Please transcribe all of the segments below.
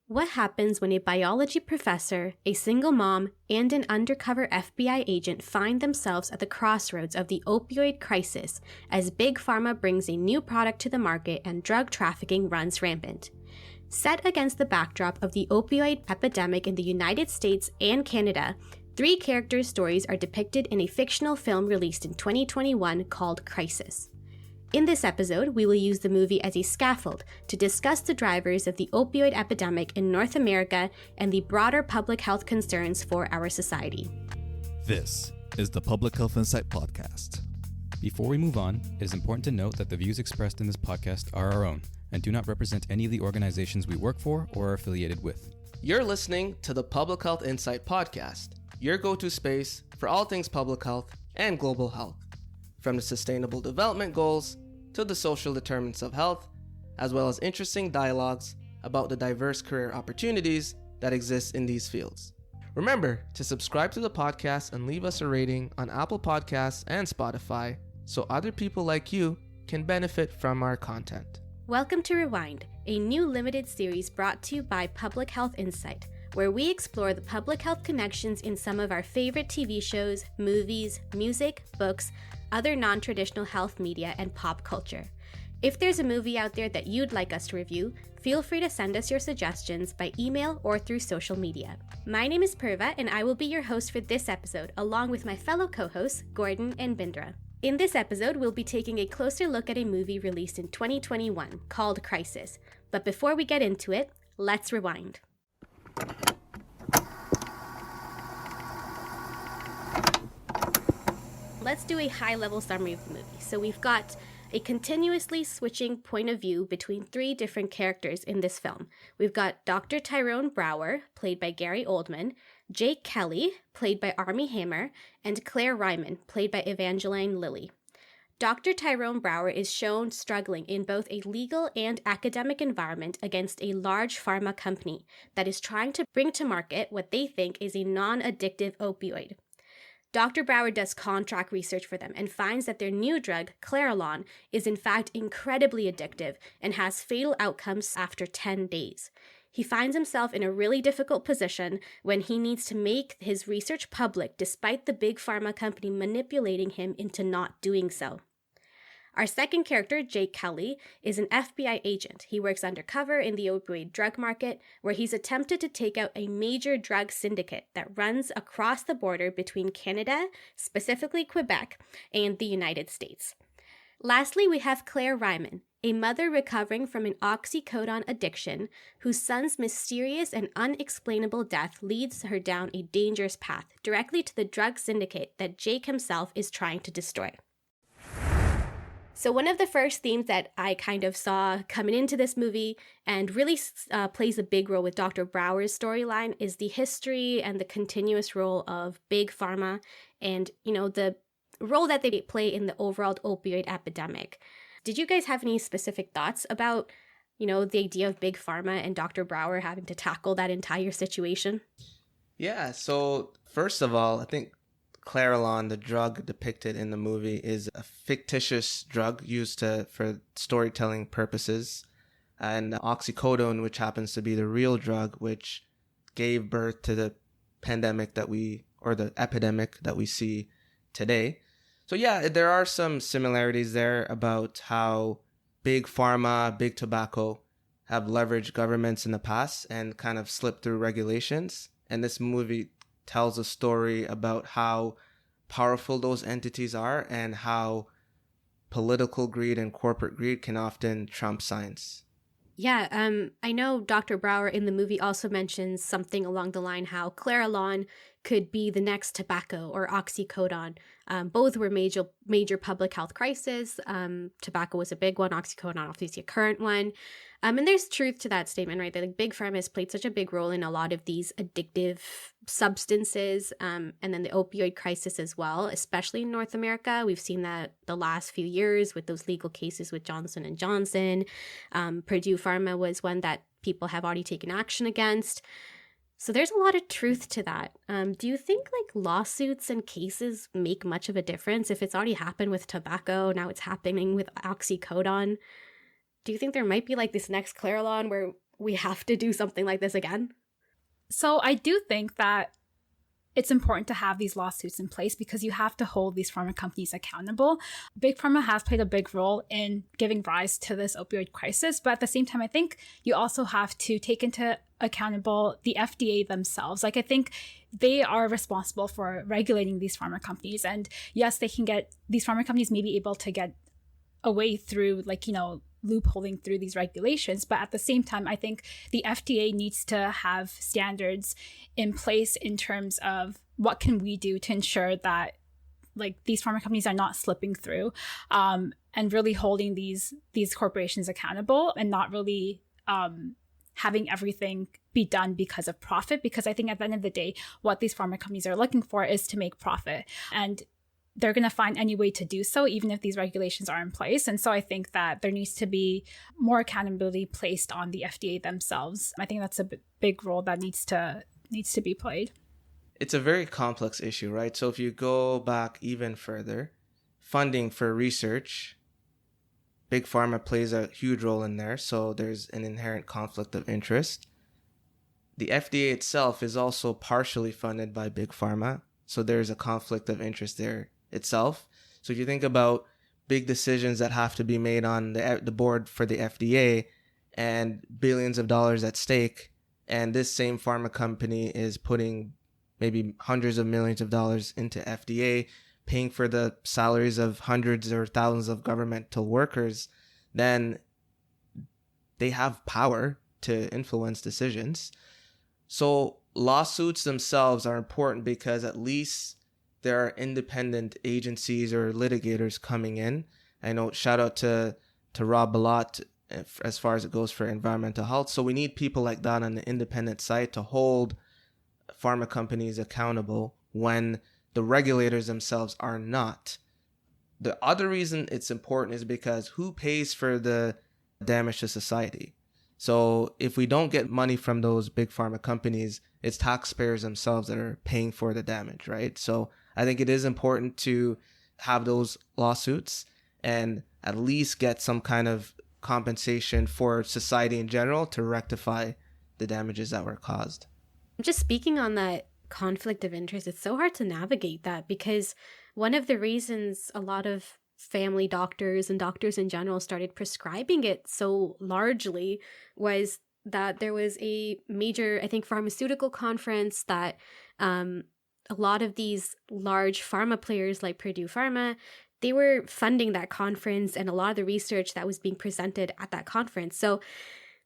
What happens when a biology professor, a single mom, and an undercover FBI agent find themselves at the crossroads of the opioid crisis as Big Pharma brings a new product to the market and drug trafficking runs rampant? Set against the backdrop of the opioid epidemic in the United States and Canada, three characters' stories are depicted in a fictional film released in 2021 called Crisis. In this episode, we will use the movie as a scaffold to discuss the drivers of the opioid epidemic in North America and the broader public health concerns for our society. This is the Public Health Insight Podcast. Before we move on, it is important to note that the views expressed in this podcast are our own and do not represent any of the organizations we work for or are affiliated with. You're listening to the Public Health Insight Podcast, your go-to space for all things public health and global health, from the Sustainable Development Goals to the social determinants of health, as well as interesting dialogues about the diverse career opportunities that exist in these fields. Remember to subscribe to the podcast and leave us a rating on Apple Podcasts and Spotify so other people like you can benefit from our content. Welcome to Rewind, a new limited series brought to you by Public Health Insight, where we explore the public health connections in some of our favorite TV shows, movies, music, books, other non-traditional health media, and pop culture. If there's a movie out there that you'd like us to review, feel free to send us your suggestions by email or through social media. My name is Purva, and I will be your host for this episode, along with my fellow co-hosts, Gordon and Bindra. In this episode, we'll be taking a closer look at a movie released in 2021 called Crisis. But before we get into it, let's rewind. Let's do a high-level summary of the movie. So we've got a continuously switching point of view between three different characters in this film. We've got Dr. Tyrone Brower, played by Gary Oldman, Jake Kelly, played by Armie Hammer, and Claire Ryman, played by Evangeline Lilly. Dr. Tyrone Brower is shown struggling in both a legal and academic environment against a large pharma company that is trying to bring to market what they think is a non-addictive opioid. Dr. Brower does contract research for them and finds that their new drug, Clarilon, is in fact incredibly addictive and has fatal outcomes after 10 days. He finds himself in a really difficult position when he needs to make his research public despite the big pharma company manipulating him into not doing so. Our second character, Jake Kelly, is an FBI agent. He works undercover in the opioid drug market, where he's attempted to take out a major drug syndicate that runs across the border between Canada, specifically Quebec, and the United States. Lastly, we have Claire Ryman, a mother recovering from an oxycodone addiction, whose son's mysterious and unexplainable death leads her down a dangerous path directly to the drug syndicate that Jake himself is trying to destroy. So one of the first themes that I kind of saw coming into this movie and really plays a big role with Dr. Brower's storyline is the history and the continuous role of Big Pharma and, the role that they play in the overall opioid epidemic. Did you guys have any specific thoughts about, the idea of Big Pharma and Dr. Brower having to tackle that entire situation? Yeah, so first of all, I think Clarilon, the drug depicted in the movie, is a fictitious drug used for storytelling purposes. And oxycodone, which happens to be the real drug, which gave birth to the pandemic the epidemic that we see today. So yeah, there are some similarities there about how big pharma, big tobacco have leveraged governments in the past and kind of slipped through regulations. And this movie tells a story about how powerful those entities are and how political greed and corporate greed can often trump science. Yeah, I know Dr. Brower in the movie also mentions something along the line how Clarilon could be the next tobacco or oxycodone. Both were major public health crises. Tobacco was a big one, oxycodone obviously a current one. And there's truth to that statement, right? That Big Pharma has played such a big role in a lot of these addictive substances, and then the opioid crisis as well, especially in North America. We've seen that the last few years with those legal cases with Johnson & Johnson. Purdue Pharma was one that people have already taken action against. So there's a lot of truth to that. Do you think lawsuits and cases make much of a difference? If it's already happened with tobacco, now it's happening with oxycodone. Do you think there might be this next Clarilon where we have to do something like this again? So I do think that it's important to have these lawsuits in place because you have to hold these pharma companies accountable. Big Pharma has played a big role in giving rise to this opioid crisis, but at the same time, I think you also have to take into accountable the FDA themselves. Like, I think they are responsible for regulating these pharma companies. And yes, these pharma companies may be able to get away through, like, loopholing through these regulations. But at the same time, I think the FDA needs to have standards in place in terms of what can we do to ensure that, like, these pharma companies are not slipping through, and really holding these corporations accountable and not really having everything be done because of profit. Because I think at the end of the day, what these pharma companies are looking for is to make profit. And they're going to find any way to do so, even if these regulations are in place. And so I think that there needs to be more accountability placed on the FDA themselves. I think that's a big role that needs to be played. It's a very complex issue, right? So if you go back even further, funding for research, Big Pharma plays a huge role in there. So there's an inherent conflict of interest. The FDA itself is also partially funded by Big Pharma. So there's a conflict of interest there itself. So if you think about big decisions that have to be made on the board for the FDA and billions of dollars at stake, and this same pharma company is putting maybe hundreds of millions of dollars into FDA, paying for the salaries of hundreds or thousands of governmental workers, then they have power to influence decisions. So lawsuits themselves are important because at least there are independent agencies or litigators coming in. I know, shout out to Rob Balot as far as it goes for environmental health. So we need people like that on the independent side to hold pharma companies accountable when the regulators themselves are not. The other reason it's important is because who pays for the damage to society? So if we don't get money from those big pharma companies, it's taxpayers themselves that are paying for the damage, right? So I think it is important to have those lawsuits and at least get some kind of compensation for society in general to rectify the damages that were caused. Just speaking on that conflict of interest, it's so hard to navigate that because one of the reasons a lot of family doctors and doctors in general started prescribing it so largely was that there was a major, I think, pharmaceutical conference that a lot of these large pharma players like Purdue Pharma, they were funding that conference and a lot of the research that was being presented at that conference. So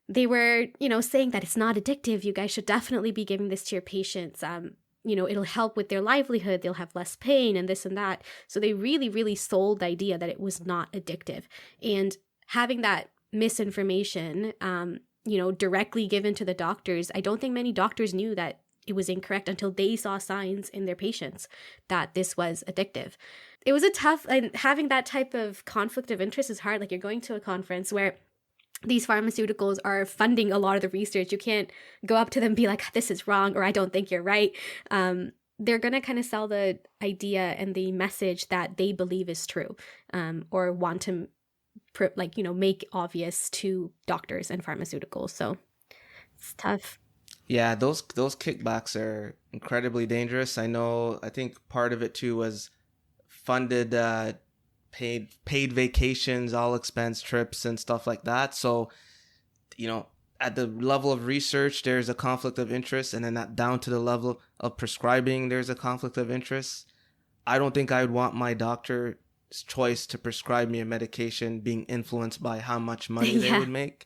they were, saying that it's not addictive. You guys should definitely be giving this to your patients. It'll help with their livelihood. They'll have less pain and this and that. So they really, really sold the idea that it was not addictive. And having that misinformation, directly given to the doctors, I don't think many doctors knew that it was incorrect until they saw signs in their patients that this was addictive. It was and having that type of conflict of interest is hard. Like, you're going to a conference where these pharmaceuticals are funding a lot of the research. You can't go up to them and be like, this is wrong, or I don't think you're right. They're going to kind of sell the idea and the message that they believe is true, or want to make obvious to doctors and pharmaceuticals. So it's tough. Yeah, those kickbacks are incredibly dangerous. I think part of it too was funded paid vacations, all expense trips and stuff like that. So, at the level of research, there's a conflict of interest, and then down to the level of prescribing, there's a conflict of interest. I don't think I would want my doctor's choice to prescribe me a medication being influenced by how much money they would make.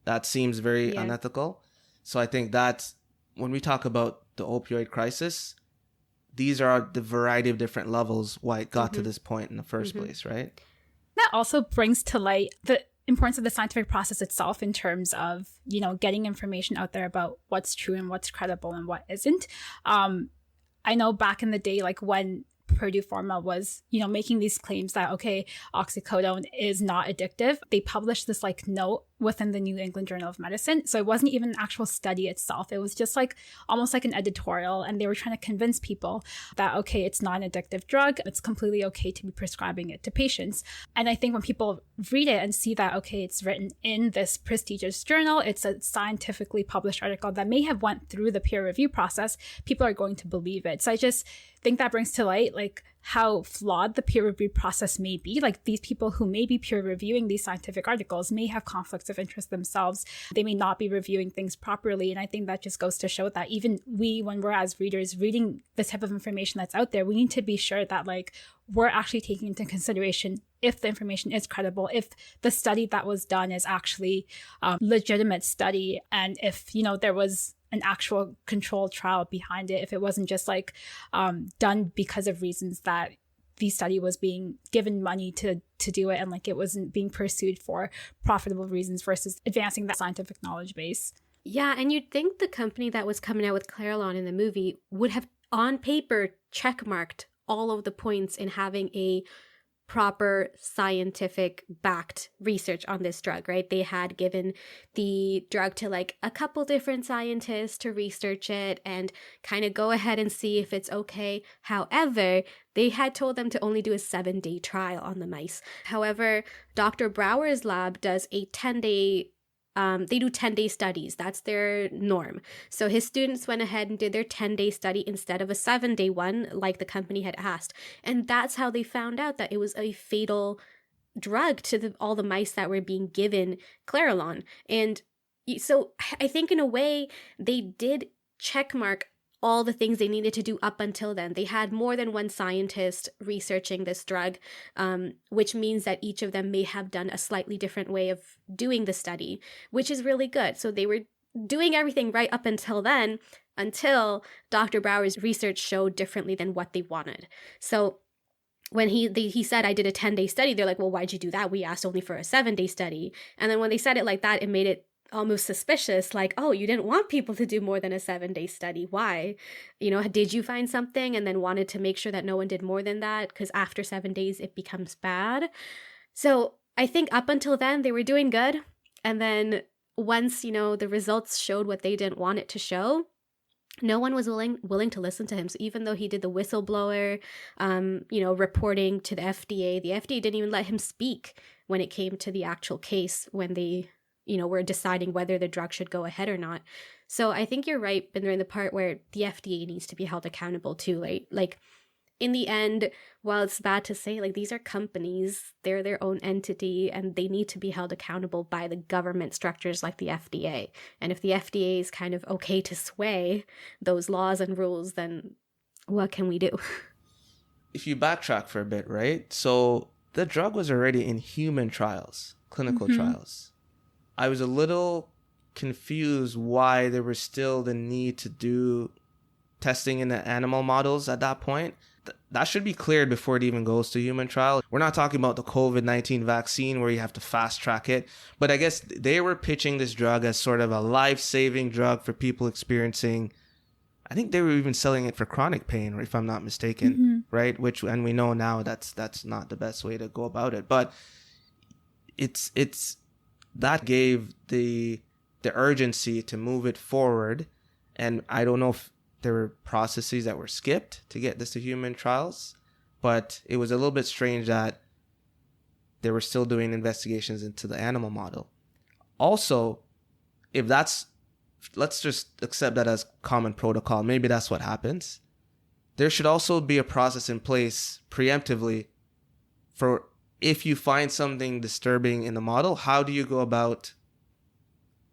That seems very unethical. So I think that's, when we talk about the opioid crisis, these are the variety of different levels why it got to this point in the first place, right? That also brings to light the importance of the scientific process itself in terms of, getting information out there about what's true and what's credible and what isn't. I know back in the day, like when Purdue Pharma was, making these claims that, okay, oxycodone is not addictive, they published this note within the New England Journal of Medicine. So it wasn't even an actual study itself. It was just like almost like an editorial. And they were trying to convince people that, okay, it's not an addictive drug. It's completely okay to be prescribing it to patients. And I think when people read it and see that, okay, it's written in this prestigious journal, it's a scientifically published article that may have went through the peer review process, people are going to believe it. So I just think that brings to light like how flawed the peer review process may be. Like these people who may be peer reviewing these scientific articles may have conflicts of interest themselves. They may not be reviewing things properly. And I think that just goes to show that even we, when we're as readers reading this type of information that's out there, we need to be sure that like we're actually taking into consideration if the information is credible, if the study that was done is actually a legitimate study, and if, you know, there was an actual controlled trial behind it, if it wasn't just like done because of reasons that the study was being given money to do it, and like it wasn't being pursued for profitable reasons versus advancing that scientific knowledge base. Yeah, and you'd think the company that was coming out with Clarilon in the movie would have on paper checkmarked all of the points in having a proper scientific backed research on this drug, right? They had given the drug to like a couple different scientists to research it and kind of go ahead and see if it's okay. However, they had told them to only do a 7-day trial on the mice. However, Dr. Brower's lab does a 10-day they do 10-day studies. That's their norm. So his students went ahead and did their 10-day study instead of a 7-day one, like the company had asked. And that's how they found out that it was a fatal drug to all the mice that were being given Clarilon. And so I think in a way, they did checkmark all the things they needed to do up until then. They had more than one scientist researching this drug, which means that each of them may have done a slightly different way of doing the study, which is really good. So they were doing everything right up until then, until Dr. Brower's research showed differently than what they wanted. So when he said, I did a 10-day study, they're like, well, why'd you do that? We asked only for a 7-day study. And then when they said it like that, it made it almost suspicious, like, oh, you didn't want people to do more than a 7-day study. Why? You know, did you find something and then wanted to make sure that no one did more than that? Because after 7 days, it becomes bad. So I think up until then, they were doing good. And then once, you know, the results showed what they didn't want it to show, no one was willing to listen to him. So even though he did the whistleblower, you know, reporting to the FDA didn't even let him speak when it came to the actual case, when they, you know, we're deciding whether the drug should go ahead or not. So I think you're right, Binder, in the part where the FDA needs to be held accountable too, right? Like, in the end, while it's bad to say, like, these are companies, they're their own entity, and they need to be held accountable by the government structures like the FDA. And if the FDA is kind of okay to sway those laws and rules, then what can we do? If you backtrack for a bit, right? So the drug was already in human trials, clinical trials. I was a little confused why there was still the need to do testing in the animal models at that point. That should be cleared before it even goes to human trial. We're not talking about the COVID-19 vaccine where you have to fast track it, but I guess they were pitching this drug as sort of a life-saving drug for people experiencing, I think they were even selling it for chronic pain, if I'm not mistaken, right? And we know now that's not the best way to go about it, but it's that gave the urgency to move it forward. And I don't know if there were processes that were skipped to get this to human trials, but it was a little bit strange that they were still doing investigations into the animal model. Also, let's just accept that as common protocol. Maybe that's what happens. There should also be a process in place preemptively for if you find something disturbing in the model, how do you go about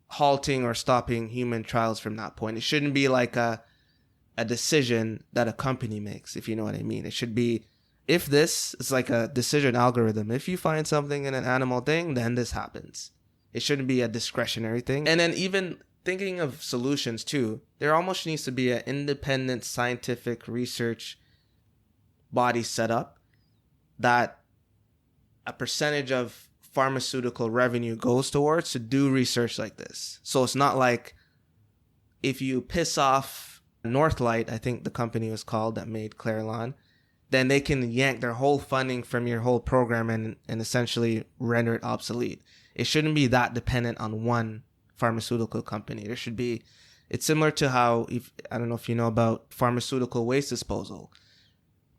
halting or stopping human trials from that point? It shouldn't be like a decision that a company makes, if you know what I mean. It should be, if this is like a decision algorithm, if you find something in an animal thing, then this happens. It shouldn't be a discretionary thing. And then even thinking of solutions too, there almost needs to be an independent scientific research body set up that a percentage of pharmaceutical revenue goes towards to do research like this. So it's not like if you piss off Northlight, I think the company was called that made Clarilon, then they can yank their whole funding from your whole program and essentially render it obsolete. it shouldn't be that dependent on one pharmaceutical company. It's similar to how, I don't know if you know about pharmaceutical waste disposal,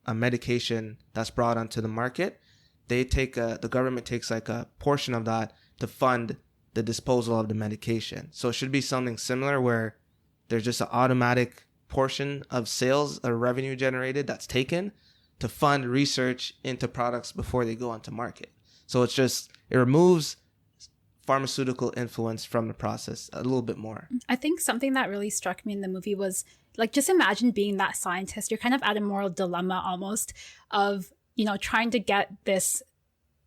a medication that's brought onto the market. The government takes like a portion of that to fund the disposal of the medication. So it should be something similar where there's just an automatic portion of sales or revenue generated that's taken to fund research into products before they go onto market. So it removes pharmaceutical influence from the process a little bit more. I think something that really struck me in the movie was, like, just imagine being that scientist. You're kind of at a moral dilemma almost of, trying to get this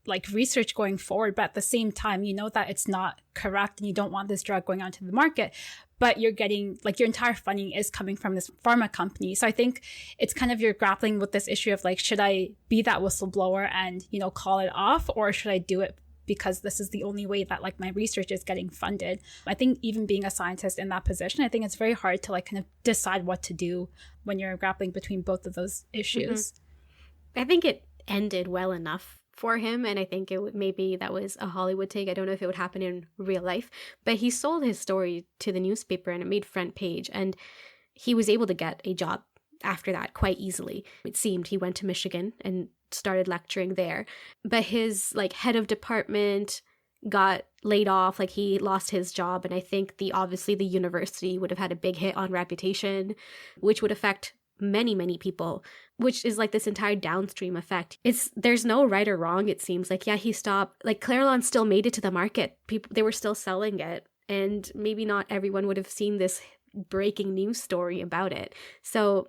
like research going forward, but at the same time, you know that it's not correct and you don't want this drug going onto the market, but you're getting, like, your entire funding is coming from this pharma company. So I think it's kind of, you're grappling with this issue of like, should I be that whistleblower and, call it off, or should I do it because this is the only way that like my research is getting funded? I think even being a scientist in that position, I think it's very hard to like kind of decide what to do when you're grappling between both of those issues. I think it ended well enough for him, and I think maybe that was a Hollywood take. I don't know if it would happen in real life, but he sold his story to the newspaper and it made front page, and he was able to get a job after that quite easily. It seemed he went to Michigan and started lecturing there, but his like head of department got laid off, like he lost his job, and I think obviously the university would have had a big hit on reputation, which would affect many people, which is like this entire downstream effect. There's no right or wrong. It seems like, he stopped, like Clairlon still made it to the market. They were still selling it, and maybe not everyone would have seen this breaking news story about it. So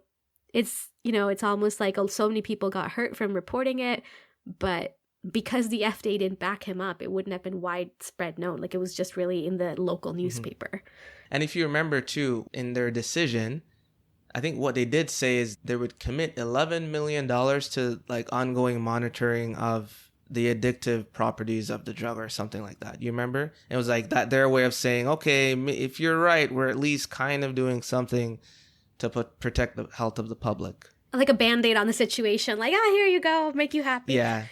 it's, it's almost like so many people got hurt from reporting it, but because the FDA didn't back him up, it wouldn't have been widespread known. Like, it was just really in the local newspaper. And if you remember too, in their decision, I think what they did say is they would commit $11 million to like ongoing monitoring of the addictive properties of the drug or something like that. You remember? It was like that, their way of saying, okay, if you're right, we're at least kind of doing something to protect the health of the public. Like a Band-Aid on the situation. Like, here you go, make you happy. Yeah.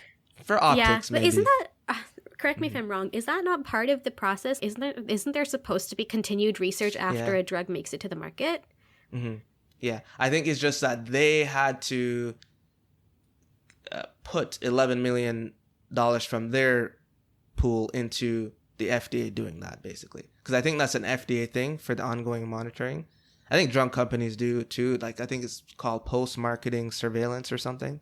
For optics, but maybe. Isn't that... correct me if I'm wrong. Is that not part of the process? Isn't there supposed to be continued research after a drug makes it to the market? Mm-hmm. Yeah, I think it's just that they had to put $11 million from their pool into the FDA doing that, basically. Because I think that's an FDA thing for the ongoing monitoring. I think drug companies do too. Like, I think it's called post-marketing surveillance or something,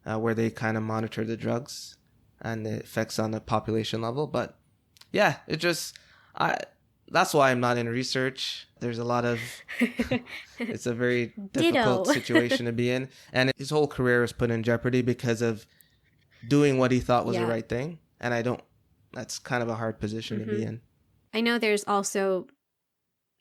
where they kind of monitor the drugs and the effects on the population level. But yeah, that's why I'm not in research. There's a lot of... it's a very difficult situation to be in. And his whole career was put in jeopardy because of doing what he thought was the right thing. And that's kind of a hard position to be in. I know there's also,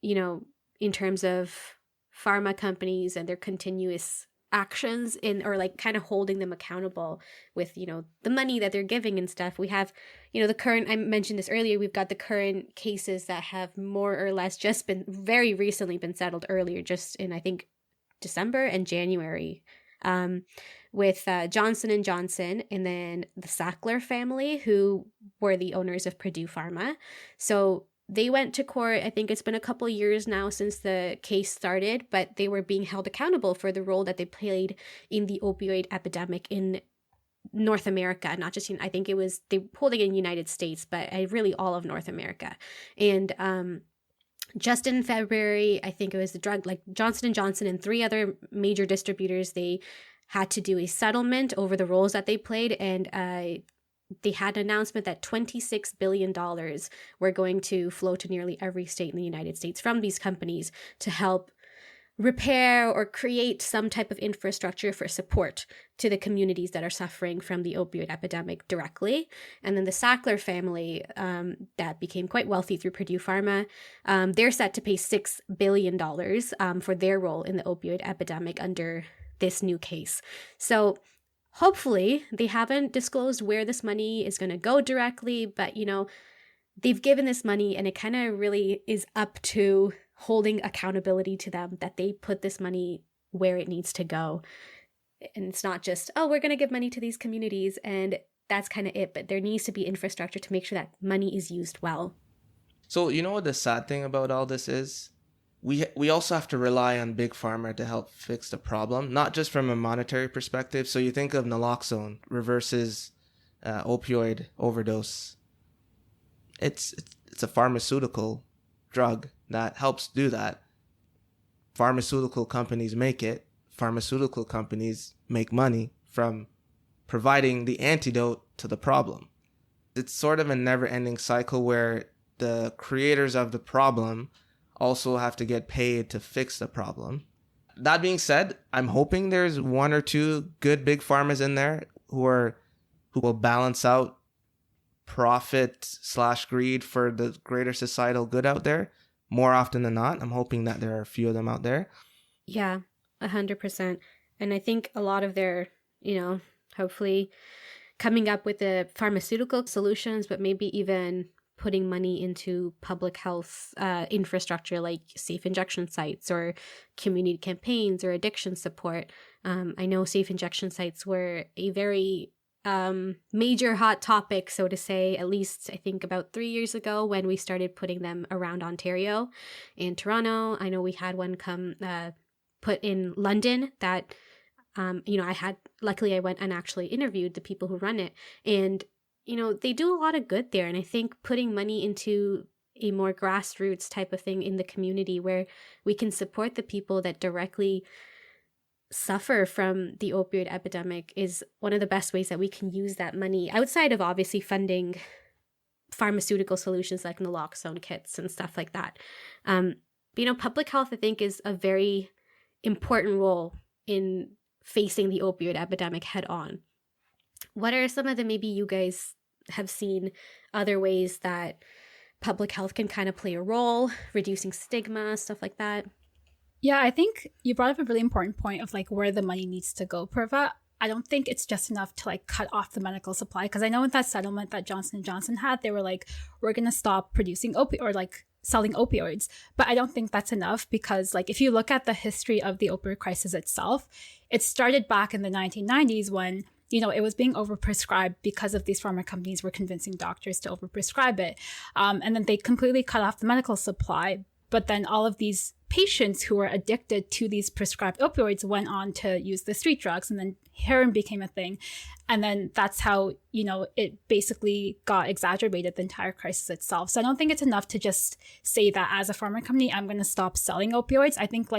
in terms of pharma companies and their continuous actions or like kind of holding them accountable with, the money that they're giving and stuff. We have, the current, I mentioned this earlier, we've got the current cases that have more or less just been very recently been settled earlier, just in, I think, December and January, with Johnson & Johnson and then the Sackler family, who were the owners of Purdue Pharma. So they went to court. I think it's been a couple years now since the case started, but they were being held accountable for the role that they played in the opioid epidemic in North America, not just I think it was they holding in the United States, but really all of North America. And just in February, I think it was the drug, like Johnson & Johnson and 3 other major distributors, they had to do a settlement over the roles that they played, and they had an announcement that $26 billion were going to flow to nearly every state in the United States from these companies to help repair or create some type of infrastructure for support to the communities that are suffering from the opioid epidemic directly. And then the Sackler family, that became quite wealthy through Purdue Pharma, they're set to pay $6 billion for their role in the opioid epidemic under this new case. So hopefully they haven't disclosed where this money is going to go directly, but, they've given this money, and it kind of really is up to holding accountability to them that they put this money where it needs to go. And it's not just, we're going to give money to these communities and that's kind of it. But there needs to be infrastructure to make sure that money is used well. So you know what the sad thing about all this is? We also have to rely on big pharma to help fix the problem, not just from a monetary perspective. So you think of naloxone reverses opioid overdose. It's a pharmaceutical drug that helps do that. Pharmaceutical companies make it. Pharmaceutical companies make money from providing the antidote to the problem. It's sort of a never-ending cycle where the creators of the problem also have to get paid to fix the problem. That being said, I'm hoping there's one or two good big pharmas in there who will balance out profit/greed for the greater societal good out there. More often than not, I'm hoping that there are a few of them out there. Yeah, 100%. And I think a lot of their, hopefully coming up with the pharmaceutical solutions, but maybe even putting money into public health infrastructure like safe injection sites or community campaigns or addiction support. I know safe injection sites were a very major hot topic, so to say, at least I think about 3 years ago when we started putting them around Ontario and Toronto. I know we had one come put in London that, luckily I went and actually interviewed the people who run it. And they do a lot of good there. And I think putting money into a more grassroots type of thing in the community where we can support the people that directly suffer from the opioid epidemic is one of the best ways that we can use that money outside of obviously funding pharmaceutical solutions like naloxone kits and stuff like that. Public health, I think, is a very important role in facing the opioid epidemic head on. What are some of the, maybe you guys have seen other ways that public health can kind of play a role, reducing stigma, stuff like that? Yeah, I think you brought up a really important point of where the money needs to go, Purva. I don't think it's just enough to cut off the medical supply, because I know in that settlement that Johnson & Johnson had, they were we're going to stop producing selling opioids. But I don't think that's enough, because if you look at the history of the opioid crisis itself, it started back in the 1990s when it was being overprescribed because of these pharma companies were convincing doctors to overprescribe it. And then they completely cut off the medical supply. But then all of these patients who were addicted to these prescribed opioids went on to use the street drugs, and then heroin became a thing. And then that's how, it basically got exacerbated, the entire crisis itself. So I don't think it's enough to just say that as a pharma company, I'm going to stop selling opioids. I think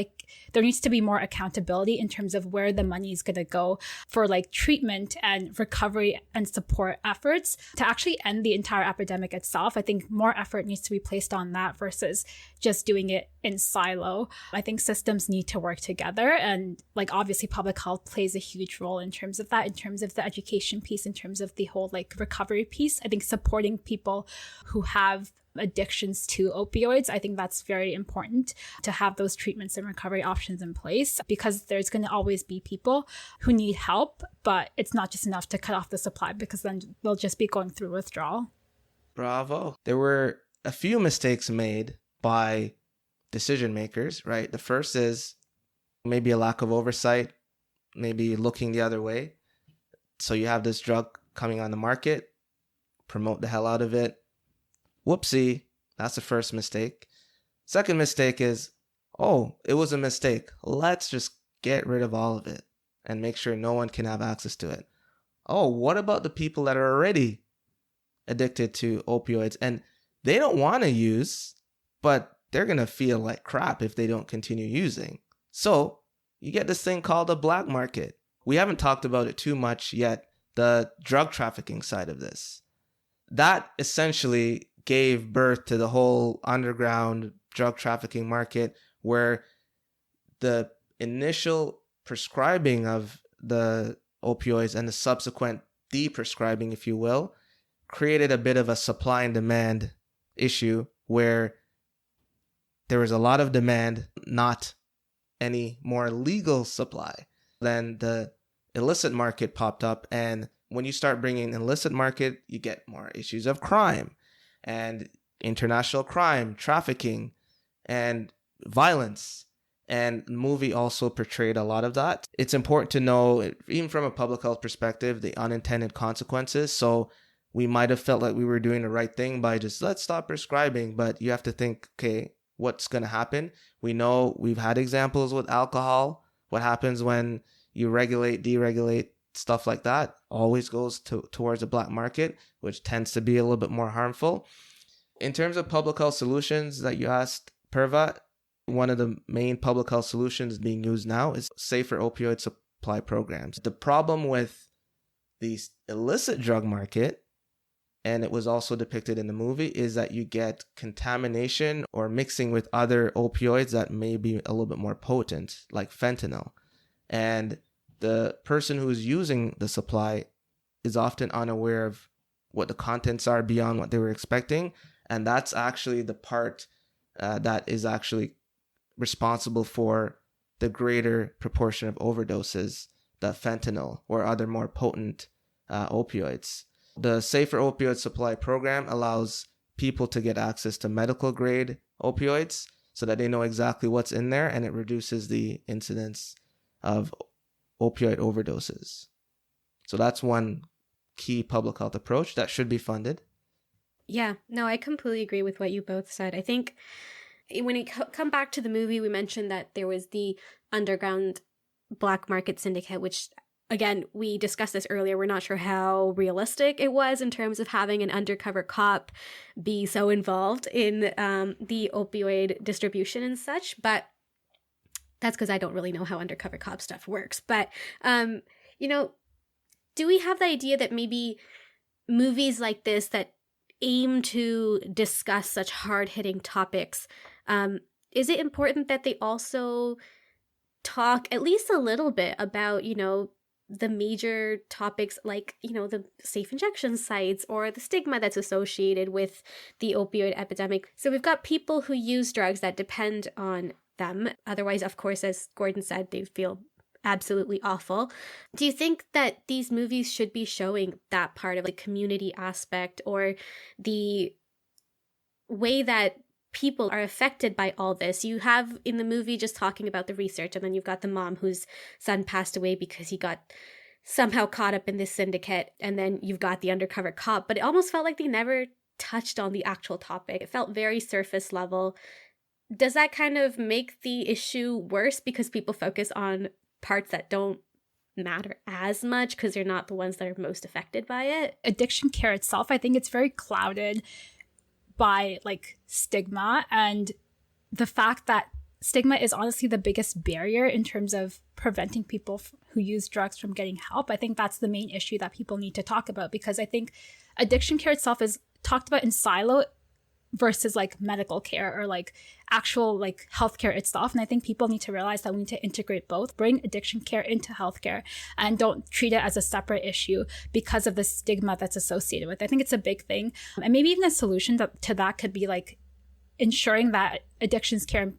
there needs to be more accountability in terms of where the money is going to go for treatment and recovery and support efforts to actually end the entire epidemic itself. I think more effort needs to be placed on that versus just doing it in silo. I think systems need to work together, and obviously public health plays a huge role in terms of that, in terms of the education piece, in terms of the whole recovery piece. I think supporting people who have addictions to opioids, I think that's very important to have those treatments and recovery options in place, because there's going to always be people who need help, but it's not just enough to cut off the supply, because then they'll just be going through withdrawal. Bravo. There were a few mistakes made by decision makers, right? The first is maybe a lack of oversight, maybe looking the other way. So you have this drug coming on the market, promote the hell out of it. Whoopsie, that's the first mistake. Second mistake is, it was a mistake. Let's just get rid of all of it and make sure no one can have access to it. What about the people that are already addicted to opioids and they don't want to use, but they're going to feel like crap if they don't continue using? So you get this thing called a black market. We haven't talked about it too much yet, the drug trafficking side of this. That essentially gave birth to the whole underground drug trafficking market, where the initial prescribing of the opioids and the subsequent deprescribing, if you will, created a bit of a supply and demand issue where there was a lot of demand, not any more legal supply. Then the illicit market popped up, and when you start bringing illicit market, you get more issues of crime and international crime, trafficking, and violence. And the movie also portrayed a lot of that. It's important to know, even from a public health perspective, the unintended consequences. So we might have felt like we were doing the right thing by just let's stop prescribing, but you have to think, okay, what's going to happen? We know we've had examples with alcohol. What happens when you regulate, deregulate, stuff like that always goes towards the black market, which tends to be a little bit more harmful. In terms of public health solutions that you asked, Perva, one of the main public health solutions being used now is safer opioid supply programs. The problem with the illicit drug market, and it was also depicted in the movie, is that you get contamination or mixing with other opioids that may be a little bit more potent, like fentanyl. And the person who's using the supply is often unaware of what the contents are beyond what they were expecting. And that's actually the part that is actually responsible for the greater proportion of overdoses, the fentanyl or other more potent opioids. The Safer Opioid Supply Program allows people to get access to medical grade opioids so that they know exactly what's in there, and it reduces the incidence of opioid overdoses. So that's one key public health approach that should be funded. Yeah, no, I completely agree with what you both said. I think when we come back to the movie, we mentioned that there was the underground black market syndicate, which, again, we discussed this earlier. We're not sure how realistic it was in terms of having an undercover cop be so involved in the opioid distribution and such. But that's because I don't really know how undercover cop stuff works. But, do we have the idea that maybe movies like this that aim to discuss such hard-hitting topics, is it important that they also talk at least a little bit about, the major topics like, the safe injection sites or the stigma that's associated with the opioid epidemic? So we've got people who use drugs that depend on them. Otherwise, of course, as Gordon said, they feel absolutely awful. Do you think that these movies should be showing that part of the community aspect or the way that people are affected by all this? You have in the movie just talking about the research, and then you've got the mom whose son passed away because he got somehow caught up in this syndicate, and then you've got the undercover cop, but it almost felt like they never touched on the actual topic. It felt very surface level. Does that kind of make the issue worse because people focus on parts that don't matter as much because they're not the ones that are most affected by it? Addiction care itself, I think it's very clouded by stigma, and the fact that stigma is honestly the biggest barrier in terms of preventing people who use drugs from getting help. I think that's the main issue that people need to talk about, because I think addiction care itself is talked about in silo versus medical care or actual healthcare itself. And I think people need to realize that we need to integrate both, bring addiction care into healthcare, and don't treat it as a separate issue because of the stigma that's associated with it. I think it's a big thing. And maybe even a solution to that could be ensuring that addictions care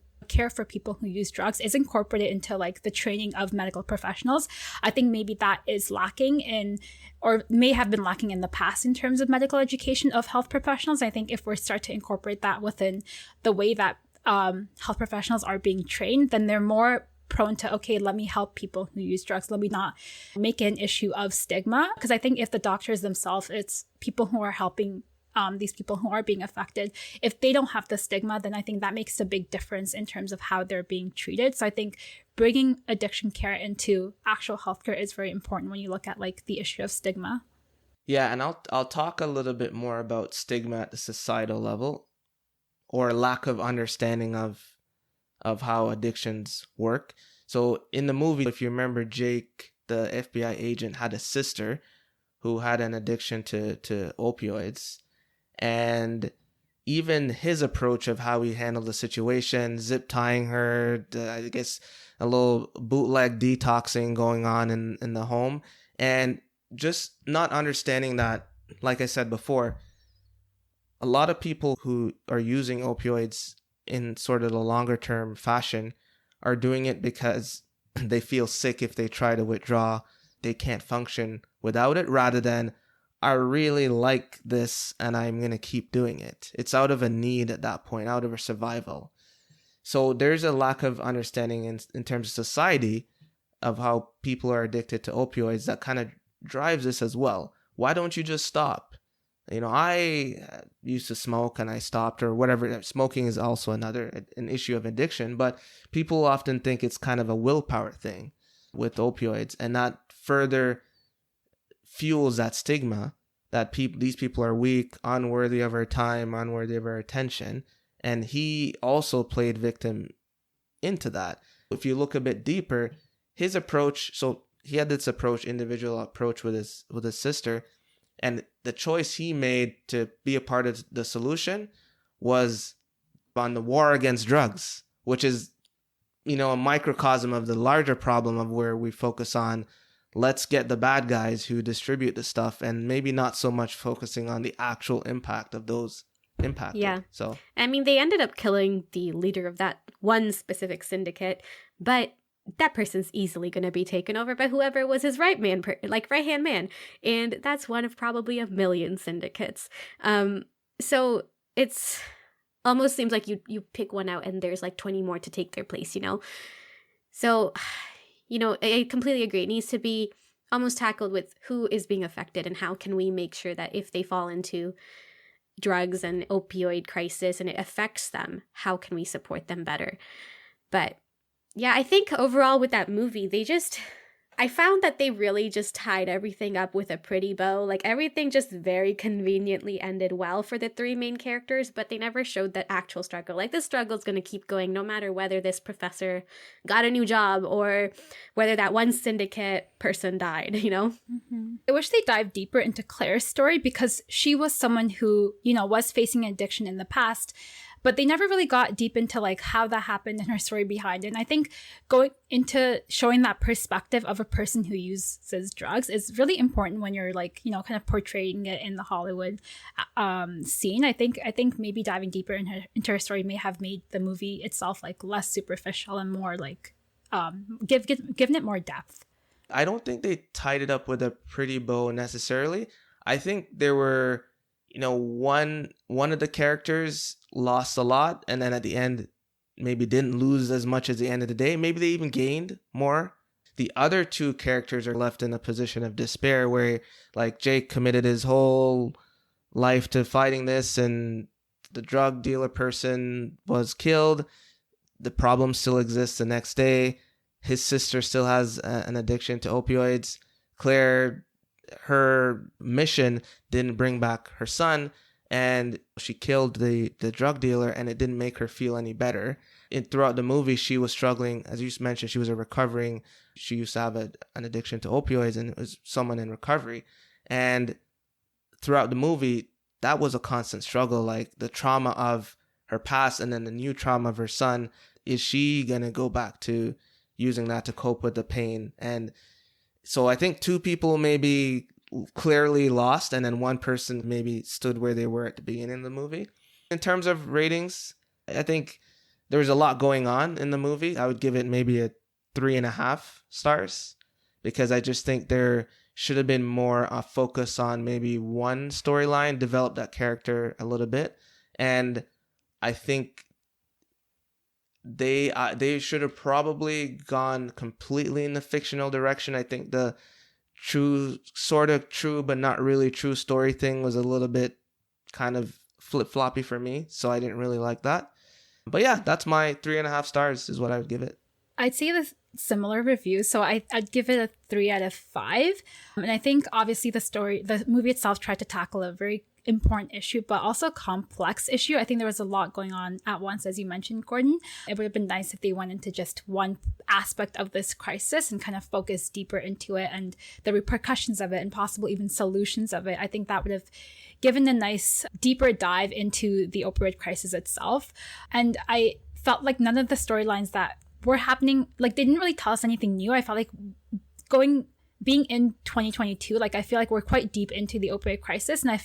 for people who use drugs is incorporated into the training of medical professionals. I think maybe that is lacking or may have been lacking in the past in terms of medical education of health professionals. I think if we start to incorporate that within the way that health professionals are being trained, then they're more prone to, okay, let me help people who use drugs. Let me not make it an issue of stigma. Because I think if the doctors themselves, it's people who are helping these people who are being affected, if they don't have the stigma, then I think that makes a big difference in terms of how they're being treated. So I think bringing addiction care into actual healthcare is very important when you look at the issue of stigma. Yeah, and I'll talk a little bit more about stigma at the societal level, or lack of understanding of how addictions work. So in the movie, if you remember, Jake, the FBI agent, had a sister who had an addiction to opioids. And even his approach of how he handled the situation, zip tying her, I guess a little bootleg detoxing going on in the home, and just not understanding that, like I said before, a lot of people who are using opioids in sort of the longer term fashion are doing it because they feel sick if they try to withdraw. They can't function without it, rather than, I really like this and I'm going to keep doing it. It's out of a need at that point, out of a survival. So there's a lack of understanding in terms of society of how people are addicted to opioids that kind of drives this as well. Why don't you just stop? I used to smoke and I stopped or whatever. Smoking is also an issue of addiction, but people often think it's kind of a willpower thing with opioids, and that further fuels that stigma that these people are weak, unworthy of our time, unworthy of our attention. And he also played victim into that. If you look a bit deeper, his approach, so he had this individual approach with his sister, and the choice he made to be a part of the solution was on the war against drugs, which is, a microcosm of the larger problem of where we focus on, let's get the bad guys who distribute the stuff, and maybe not so much focusing on the actual impact of those impacted. Yeah. So, I mean, they ended up killing the leader of that one specific syndicate, but that person's easily going to be taken over by whoever was his right-hand man. And that's one of probably a million syndicates. So it's almost seems like you pick one out and there's like 20 more to take their place, So, I completely agree. It needs to be almost tackled with who is being affected and how can we make sure that if they fall into drugs and opioid crisis and it affects them, how can we support them better? But yeah, I think overall with that movie, I found that they really just tied everything up with a pretty bow. Like everything just very conveniently ended well for the three main characters, but they never showed that actual struggle. Like this struggle is going to keep going no matter whether this professor got a new job or whether that one syndicate person died, Mm-hmm. I wish they dived deeper into Claire's story because she was someone who, was facing addiction in the past. But they never really got deep into like how that happened and her story behind it. And I think going into showing that perspective of a person who uses drugs is really important when you're like, kind of portraying it in the Hollywood scene. I think maybe diving deeper into her story may have made the movie itself like less superficial and more like giving it more depth. I don't think they tied it up with a pretty bow necessarily. I think there were, one of the characters lost a lot, and then at the end maybe didn't lose as much as the end of the day. Maybe they even gained more. The other two characters are left in a position of despair where like Jake committed his whole life to fighting this, and the drug dealer person was killed. The problem still exists the next day. His sister still has an addiction to opioids. Claire, her mission didn't bring back her son, and she killed the drug dealer, and it didn't make her feel any better. Throughout the movie, she was struggling. As you mentioned, she she used to have an addiction to opioids, and it was someone in recovery. And throughout the movie, that was a constant struggle, like the trauma of her past and then the new trauma of her son. Is she going to go back to using that to cope with the pain? And so I think two people maybe clearly lost, and then one person maybe stood where they were at the beginning of the movie. In terms of ratings, I think there was a lot going on in the movie. I would give it maybe a 3.5 stars because I just think there should have been more focus on maybe one storyline, develop that character a little bit. And I think they should have probably gone completely in the fictional direction. I think the sort of true but not really true story thing was a little bit kind of flip-floppy for me, so I didn't really like that. But yeah, that's my 3.5 stars is what I would give it. I'd say the similar review, so I'd give it a 3 out of 5. And I think obviously the movie itself tried to tackle a very important issue, but also complex issue. I think there was a lot going on at once, as you mentioned, Gordon. It would have been nice if they went into just one aspect of this crisis and kind of focused deeper into it and the repercussions of it and possible even solutions of it. I think that would have given a nice deeper dive into the opioid crisis itself. And I felt like none of the storylines that were happening, like they didn't really tell us anything new. I felt like being in 2022, like I feel like we're quite deep into the opioid crisis, and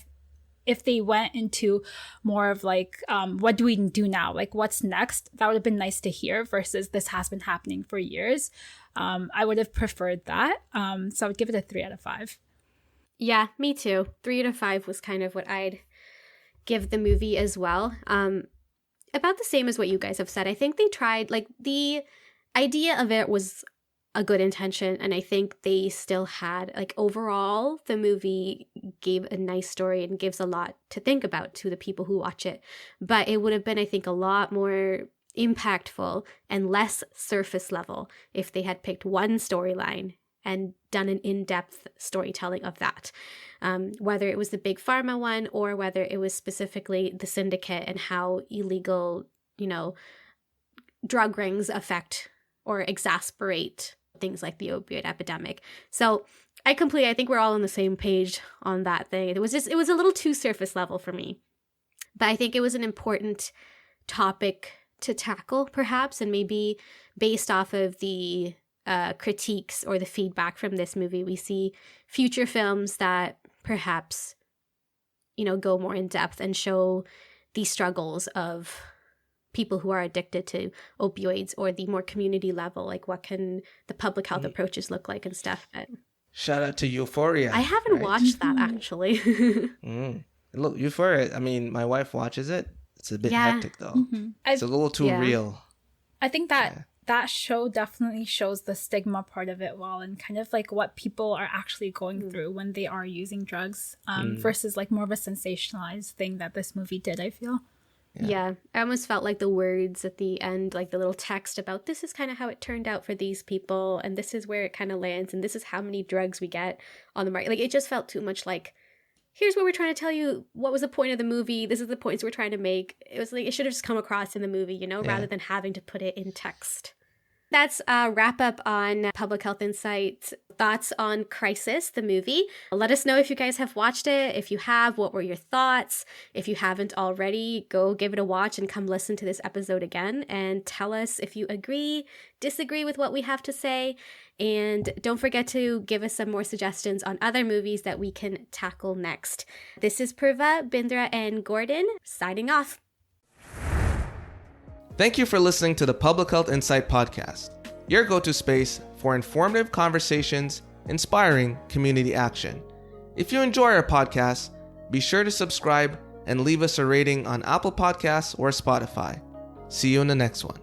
if they went into more of like, what do we do now? Like, what's next? That would have been nice to hear versus this has been happening for years. I would have preferred that. So I would give it a 3 out of 5. Yeah, me too. 3 out of 5 was kind of what I'd give the movie as well. about the same as what you guys have said. I think they tried, like, the idea of it was a good intention, and I think they still had, like, overall the movie gave a nice story and gives a lot to think about to the people who watch it, but it would have been, I think, a lot more impactful and less surface level if they had picked one storyline and done an in-depth storytelling of that, whether it was the big pharma one or whether it was specifically the syndicate and how illegal, drug rings affect or exasperate things like the opioid epidemic. So I think we're all on the same page on that thing. It was a little too surface level for me, but I think it was an important topic to tackle, perhaps, and maybe based off of the critiques or the feedback from this movie, we see future films that perhaps, go more in depth and show the struggles of people who are addicted to opioids, or the more community level, like what can the public health approaches look like and stuff. But shout out to Euphoria. I haven't watched that, actually. Look, Euphoria, I mean, my wife watches it. It's a bit hectic, though. It's a little too real. I think that show definitely shows the stigma part of it well, and kind of like what people are actually going through when they are using drugs, versus like more of a sensationalized thing that this movie did, I feel. Yeah, I almost felt like the words at the end, like the little text about this is kind of how it turned out for these people, and this is where it kind of lands, and this is how many drugs we get on the market. Like, it just felt too much like, here's what we're trying to tell you. What was the point of the movie? This is the points we're trying to make. It was like, it should have just come across in the movie, rather than having to put it in text. That's a wrap up on Public Health Insight thoughts on Crisis, the movie. Let us know if you guys have watched it. If you have, what were your thoughts? If you haven't already, go give it a watch and come listen to this episode again and tell us if you agree, disagree with what we have to say. And don't forget to give us some more suggestions on other movies that we can tackle next. This is Purva, Bindra, and Gordon signing off. Thank you for listening to the Public Health Insight Podcast, your go-to space for informative conversations, inspiring community action. If you enjoy our podcast, be sure to subscribe and leave us a rating on Apple Podcasts or Spotify. See you in the next one.